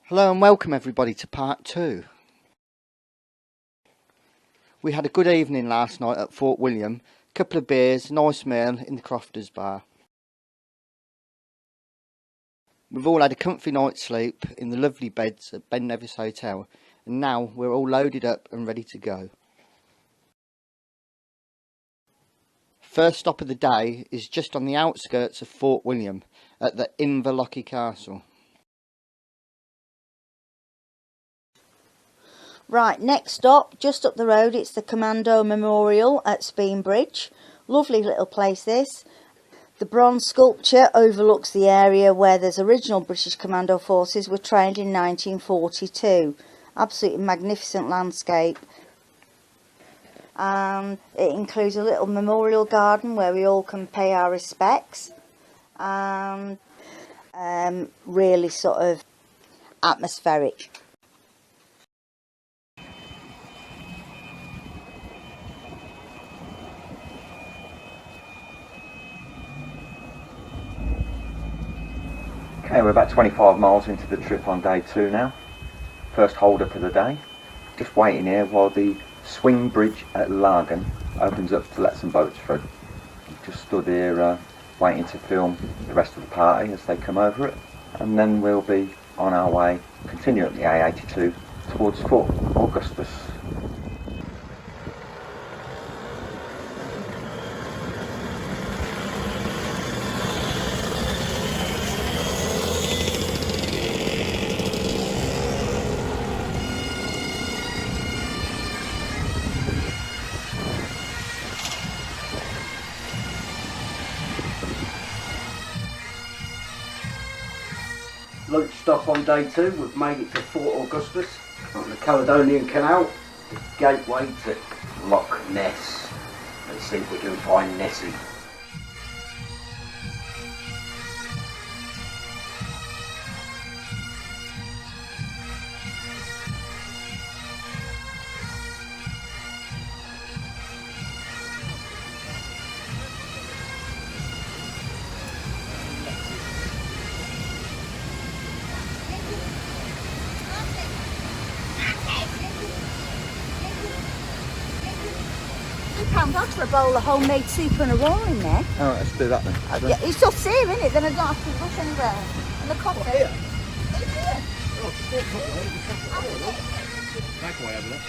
Hello and welcome everybody to part 2. We had a good evening last night at Fort William. A couple of beers, nice meal in the Crofters bar. We've all had a comfy night's sleep in the lovely beds at Ben Nevis Hotel, and now we're all loaded up and ready to go. First stop of the day is just on the outskirts of Fort William at the Invermoriston Castle. Right, next stop, just up the road, it's the Commando Memorial at Speenbridge. Lovely little place this. The bronze sculpture overlooks the area where those original British Commando forces were trained in 1942. Absolutely magnificent landscape. And it includes a little memorial garden where we all can pay our respects. And really sort of atmospheric. Okay, we're about 25 miles into the trip on day 2 now. First hold up of the day. Just waiting here while the swing bridge at Laggan opens up to let some boats through. Just stood here waiting to film the rest of the party as they come over it. And then we'll be on our way, continue up the A82 towards Fort Augustus. Lunch stop on day 2, we've made it to Fort Augustus on the Caledonian Canal, the gateway to Loch Ness. Let's see if we can find Nessie. £2 for a bowl of homemade soup and a roll in there. Alright, let's do that then. Yeah, it's just here, isn't it? Then I don't have to rush anywhere. And the coffee. Here? It's here. Back away over there.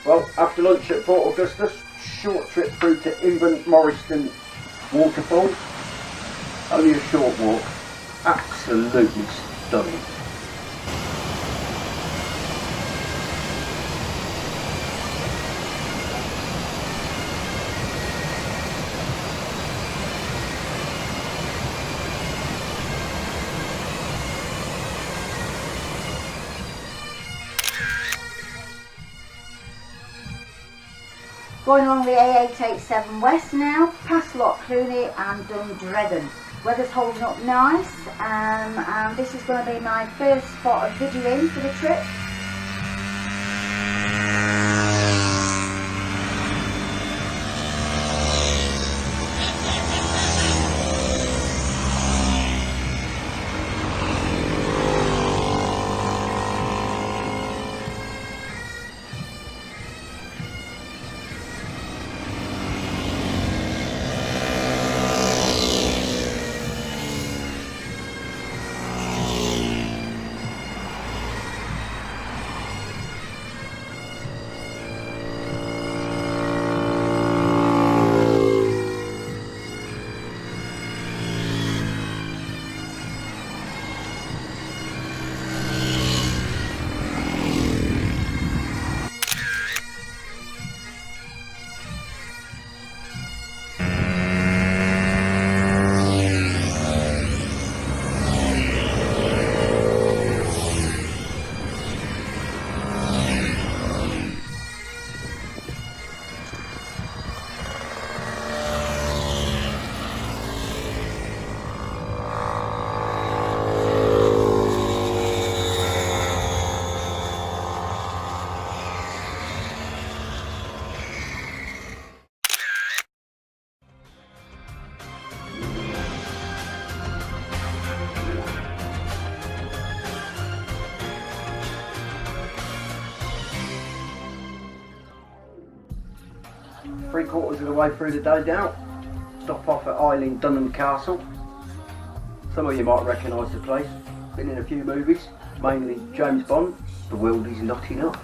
Well, after lunch at Fort Augustus, short trip through to Invermoriston waterfall. Only a short walk, absolutely stunning. Going along the A887 West now, past Loch Clooney and Dundregan. Weather's holding up nice, and this is going to be my first spot of videoing for the trip. 3/4 of the way through the day now. Stop off at Eilean Dona Castle. Some of you might recognise the place. Been in a few movies, mainly James Bond. The world is not enough.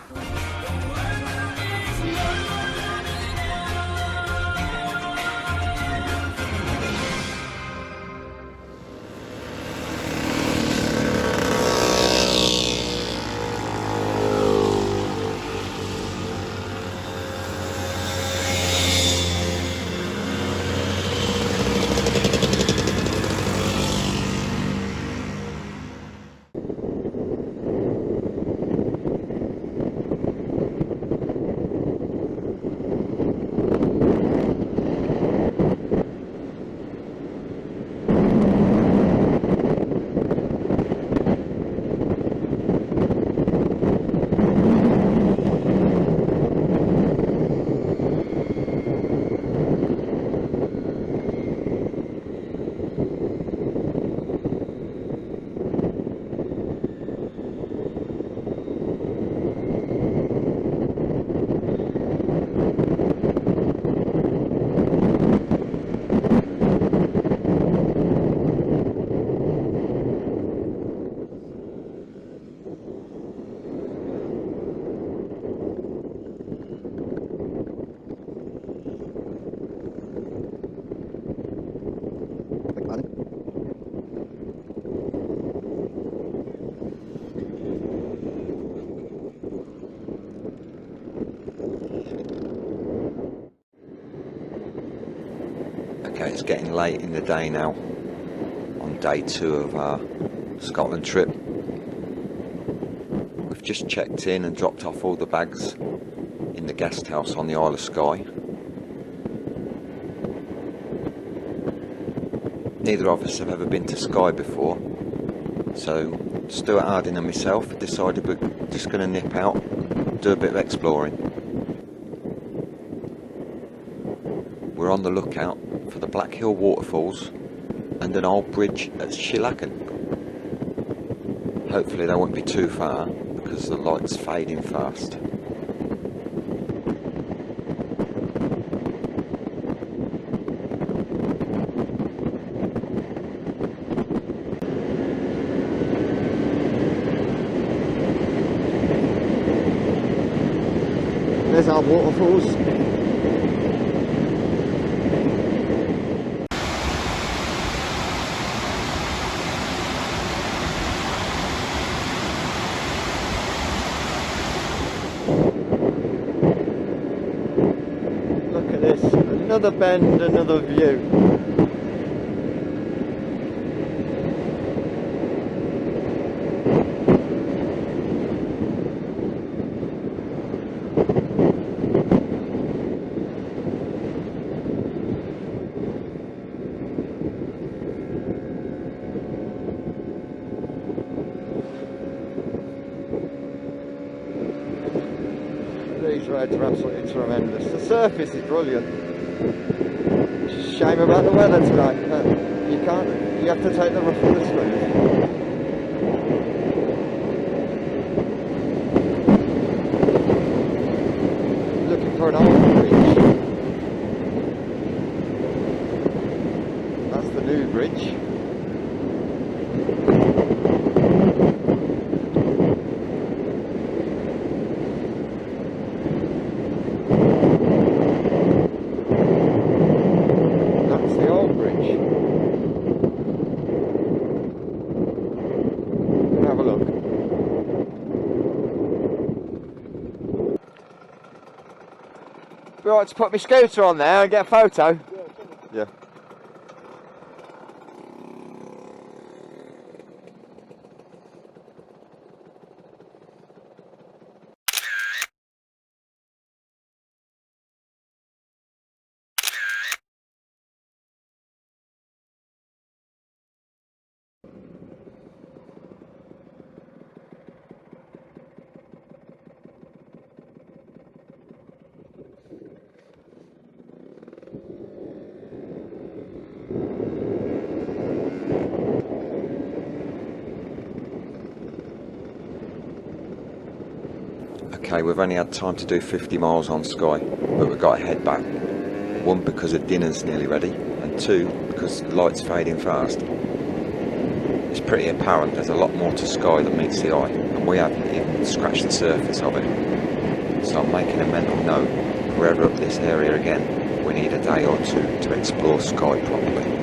Okay, it's getting late in the day now on day 2 of our Scotland trip. We've just checked in and dropped off all the bags in the guest house on the Isle of Skye. Neither of us have ever been to Skye before, so Stuart Harding and myself have decided we're just going to nip out and do a bit of exploring. We're on the lookout for the Black Hill waterfalls and an old bridge at Kyleakin. Hopefully they won't be too far because the light's fading fast. There's our waterfalls. Look at this, another bend, another view. These roads are absolutely tremendous. The surface is brilliant. It's a shame about the weather today, but you have to take the rough with the smooth. Looking for an old bridge. That's the new bridge. Be alright to put my scooter on there and get a photo? Yeah. Okay, we've only had time to do 50 miles on Skye, but we've got to head back. one, because the dinner's nearly ready, and two, because the light's fading fast. It's pretty apparent there's a lot more to Skye than meets the eye, and we haven't even scratched the surface of it. So I'm making a mental note, if we're ever up this area again, we need a day or two to explore Skye properly.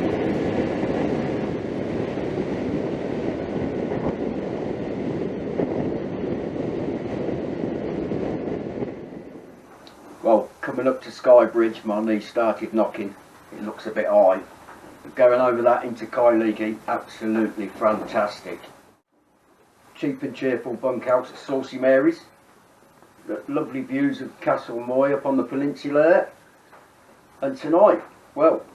Well, coming up to Skye Bridge, my knee started knocking. It looks a bit high. But going over that into Kyleakin, absolutely fantastic. Cheap and cheerful bunkhouse at Saucy Mary's. Got lovely views of Castle Moy up on the peninsula. And tonight, well,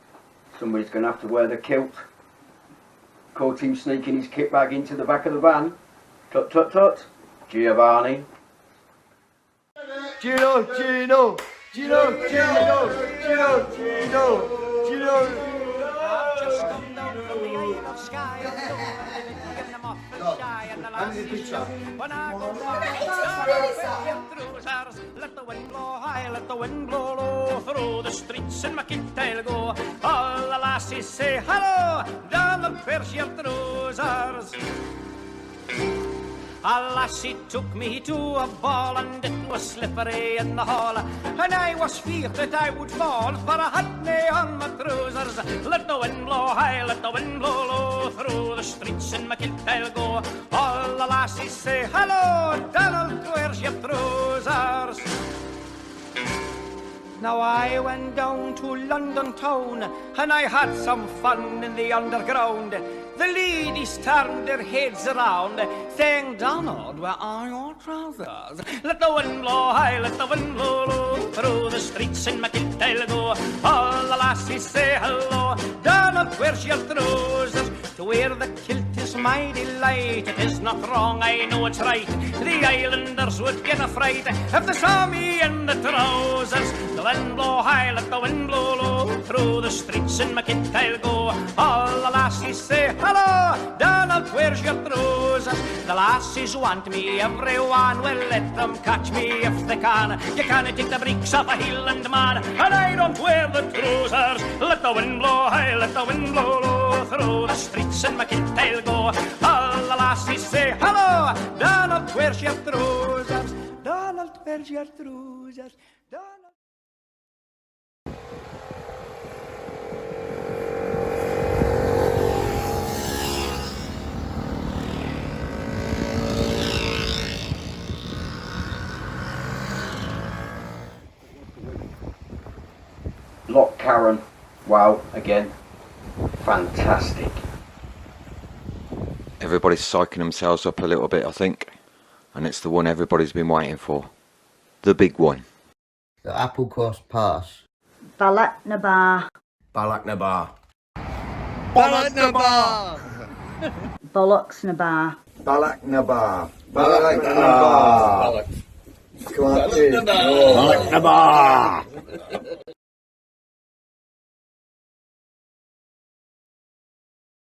somebody's going to have to wear the kilt. Caught him sneaking his kit bag into the back of the van. Tut tut tut, Giovanni. Gino, Gino, Gino, Gino, Gino, Gino, Gino. Just come down from the Isle of Skye, and them off and shy, and the last when I go trousers, let the wind blow high, let the wind blow low, through the streets in my kit I'll go. All the lassies say hello, Donald, where's your trousers? A lassie took me to a ball, and it was slippery in the hall, and I was feared that I would fall, for I had me on my trousers. Let the wind blow high, let the wind blow low, through the streets in my kilt I'll go. All the lassies say hello, Donald, where's your trousers? Now I went down to London town, and I had some fun in the underground. The ladies turned their heads around, saying, Donald, where are your trousers? Let the wind blow high, let the wind blow low, through the streets in my kilt I'll go. All the lassies say hello, Donald, where's your trousers? To wear the kilt is my delight, it is not wrong, I know it's right. The islanders would get a fright if they saw me in the trousers. The wind blow high, let the wind blow low, through the streets in my kit I'll go. All the lassies say hello, Donald, where's your trousers? The lassies want me, everyone, well let them catch me if they can. You can't take the breeks off a Highland man, and I don't wear the trousers. Let the wind blow high, let the wind blow low, through the streets in my kit I'll go. All the lassies say hello, Donald, where's your trousers? Donald, where's your trousers? Donald. Loch Carron, wow, again, fantastic. Everybody's psyching themselves up a little bit, I think, and it's the one everybody's been waiting for. The big one. The Applecross Pass. Balaknabar. Balaknabar. Balaknabar! Bollocksnabar. Balaknabar! Balaknabar! Come on, Balaknabar!